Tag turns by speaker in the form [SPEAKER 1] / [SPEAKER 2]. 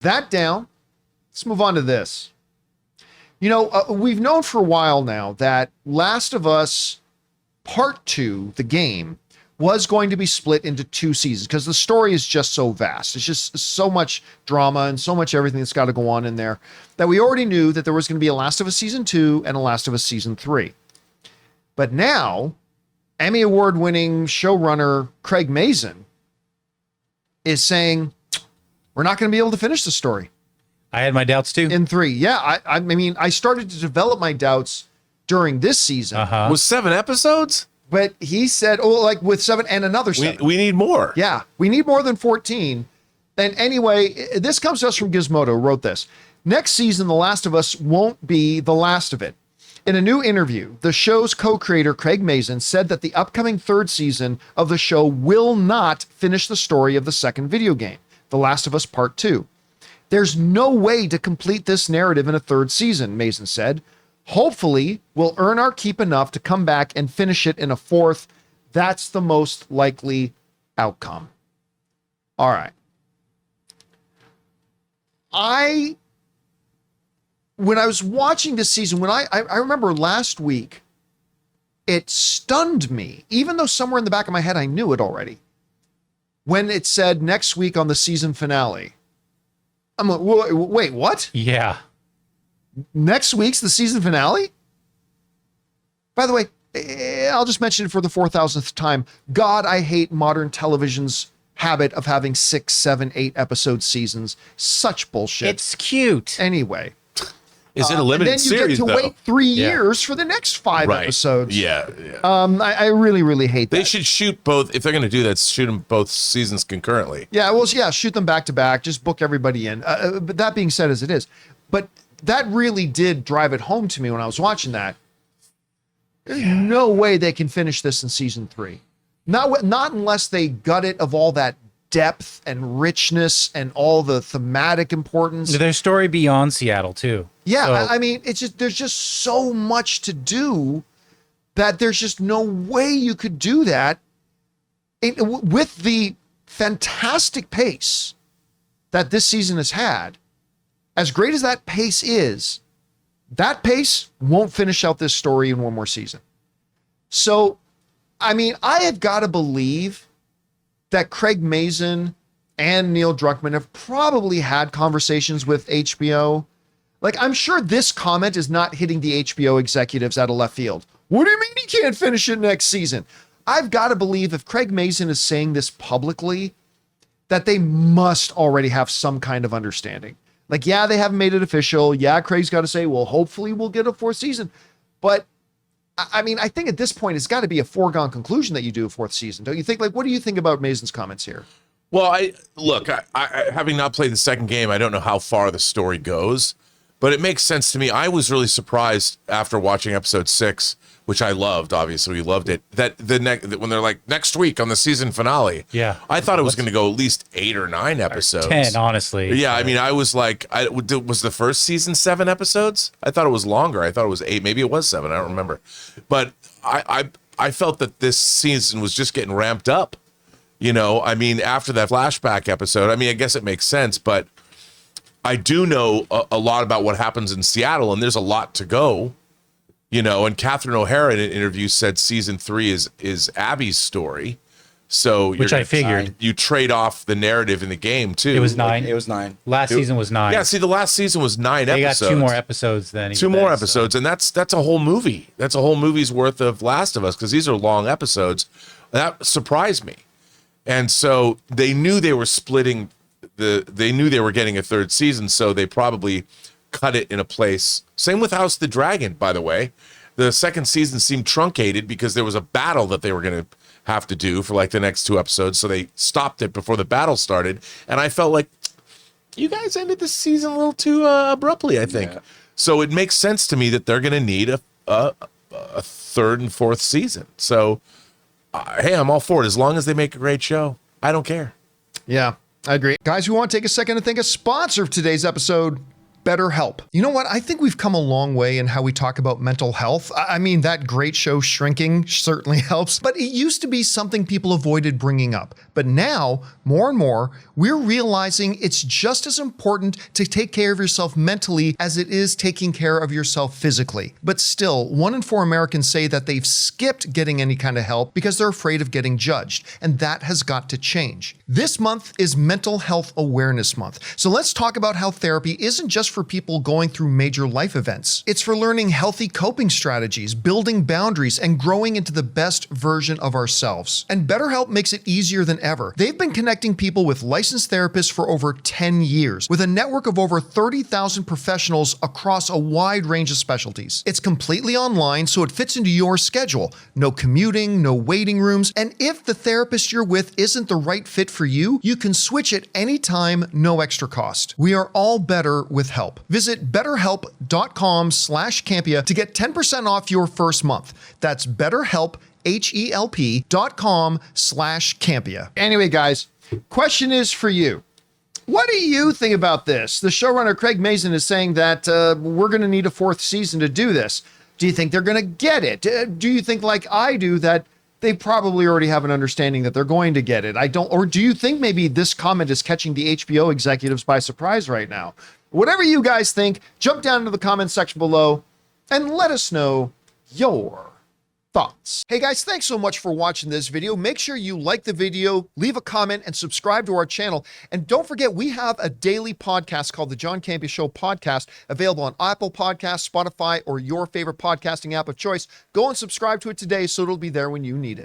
[SPEAKER 1] That down. Let's move on to this. We've known for a while now that Last of Us Part 2, the game, was going to be split into 2 seasons because the story is just so vast. It's just so much drama and so much everything that's got to go on in there that we already knew that there was going to be a Last of Us Season 2 and a Last of Us Season 3. But now, Emmy Award-winning showrunner Craig Mazin is saying, we're not going to be able to finish the story.
[SPEAKER 2] I had my doubts too.
[SPEAKER 1] In 3. Yeah, I mean, I started to develop my doubts during this season.
[SPEAKER 3] Was 7 episodes?
[SPEAKER 1] But he said, like with 7 and another 7.
[SPEAKER 3] We need more.
[SPEAKER 1] Yeah, we need more than 14. And anyway, this comes to us from Gizmodo, who wrote this. Next season, The Last of Us won't be the last of it. In a new interview, the show's co-creator, Craig Mazin, said that the upcoming 3rd season of the show will not finish the story of the second video game, The Last of Us Part 2. There's no way to complete this narrative in a 3rd season, Mazin said. Hopefully, we'll earn our keep enough to come back and finish it in a 4th. That's the most likely outcome. All right. When I was watching this season, when I remember last week, it stunned me, even though somewhere in the back of my head I knew it already, when it said next week on the season finale. I'm like, wait, what?
[SPEAKER 2] Yeah.
[SPEAKER 1] Next week's the season finale? By the way, I'll just mention it for the 4,000th time. God, I hate modern television's habit of having 6, 7, 8 episode seasons. Such bullshit.
[SPEAKER 2] It's cute.
[SPEAKER 1] Anyway.
[SPEAKER 3] Is it a limited series,
[SPEAKER 1] then you get to
[SPEAKER 3] though?
[SPEAKER 1] wait 3 years for the next 5 episodes.
[SPEAKER 3] Yeah.
[SPEAKER 1] I really, really hate that.
[SPEAKER 3] They should shoot both. If they're going to do that, shoot them both seasons concurrently.
[SPEAKER 1] Yeah, well, yeah, shoot them back to back. Just book everybody in. But that being said, as it is. But that really did drive it home to me when I was watching that. There's no way they can finish this in season 3. Not unless they gut it of all that depth and richness and all the thematic importance.
[SPEAKER 2] There's story beyond Seattle too.
[SPEAKER 1] Yeah,
[SPEAKER 2] So,
[SPEAKER 1] I mean, it's just there's just so much to do that there's just no way you could do that with the fantastic pace that this season has had. As great as that pace is, that pace won't finish out this story in one more season. So, I mean, I have got to believe that Craig Mazin and Neil Druckmann have probably had conversations with HBO. Like, I'm sure this comment is not hitting the HBO executives out of left field. What do you mean he can't finish it next season? I've got to believe if Craig Mazin is saying this publicly, that they must already have some kind of understanding. Like, yeah, they haven't made it official. Yeah, Craig's got to say, well, hopefully we'll get a 4th season. But I mean, I think at this point, it's got to be a foregone conclusion that you do a 4th season. Don't you think? Like, what do you think about Mazin's comments here?
[SPEAKER 3] Well, I having not played the second game, I don't know how far the story goes, but it makes sense to me. I was really surprised after watching episode 6, which I loved. Obviously, we loved it. That when they're like next week on the season finale.
[SPEAKER 2] Yeah,
[SPEAKER 3] I thought it was going to go at least 8 or 9 episodes.
[SPEAKER 2] 10, honestly.
[SPEAKER 3] Yeah, I mean, I was like, was the first season 7 episodes? I thought it was longer. I thought it was 8. Maybe it was 7. I don't remember. But I felt that this season was just getting ramped up. You know, I mean, after that flashback episode, I mean, I guess it makes sense, but I do know a lot about what happens in Seattle, and there's a lot to go. You know, and Catherine O'Hara in an interview said season 3 is Abby's story. So
[SPEAKER 2] which I figured.
[SPEAKER 3] You trade off the narrative in the game too.
[SPEAKER 2] It was 9.
[SPEAKER 4] It was 9.
[SPEAKER 2] Last season was 9.
[SPEAKER 3] Yeah, see, the last season was 9
[SPEAKER 2] they
[SPEAKER 3] episodes.
[SPEAKER 2] They got 2 more episodes then.
[SPEAKER 3] 2 more episodes, and that's a whole movie. That's a whole movie's worth of Last of Us, because these are long episodes. That surprised me. And so they knew they were splitting they knew they were getting a 3rd season, so they probably cut it in a place. Same with House of the Dragon, by the way. The 2nd season seemed truncated because there was a battle that they were going to have to do for like the next 2 episodes, so they stopped it before the battle started. And I felt like you guys ended the season a little too abruptly, I think. Yeah. So it makes sense to me that they're going to need a 3rd and 4th season. So, hey, I'm all for it. As long as they make a great show, I don't care.
[SPEAKER 1] Yeah, I agree. Guys, we want to take a second to thank a sponsor of today's episode, BetterHelp. You know what? I think we've come a long way in how we talk about mental health. I mean, that great show Shrinking certainly helps, but it used to be something people avoided bringing up. But now, more and more, we're realizing it's just as important to take care of yourself mentally as it is taking care of yourself physically. But still, 1 in 4 Americans say that they've skipped getting any kind of help because they're afraid of getting judged, and that has got to change. This month is Mental Health Awareness Month, so let's talk about how therapy isn't just for people going through major life events. It's for learning healthy coping strategies, building boundaries, and growing into the best version of ourselves. And BetterHelp makes it easier than ever. They've been connecting people with licensed therapists for over 10 years, with a network of over 30,000 professionals across a wide range of specialties. It's completely online, so it fits into your schedule. No commuting, no waiting rooms, and if the therapist you're with isn't the right fit for you, you can switch at any time, no extra cost. We are all better with help. Visit betterhelp.com/Campea to get 10% off your first month. That's BetterHelp, HELP.com/Campea. Anyway, guys, question is for you. What do you think about this? The showrunner Craig Mazin is saying that we're going to need a 4th season to do this. Do you think they're going to get it? Do you think, like I do, that they probably already have an understanding that they're going to get it? I don't. Or do you think maybe this comment is catching the HBO executives by surprise right now? Whatever you guys think, jump down into the comments section below and let us know your thoughts. Hey guys, thanks so much for watching this video. Make sure you like the video, leave a comment, and subscribe to our channel. And don't forget, we have a daily podcast called the John Campea Show podcast, available on Apple Podcasts, Spotify, or your favorite podcasting app of choice. Go and subscribe to it today so it'll be there when you need it.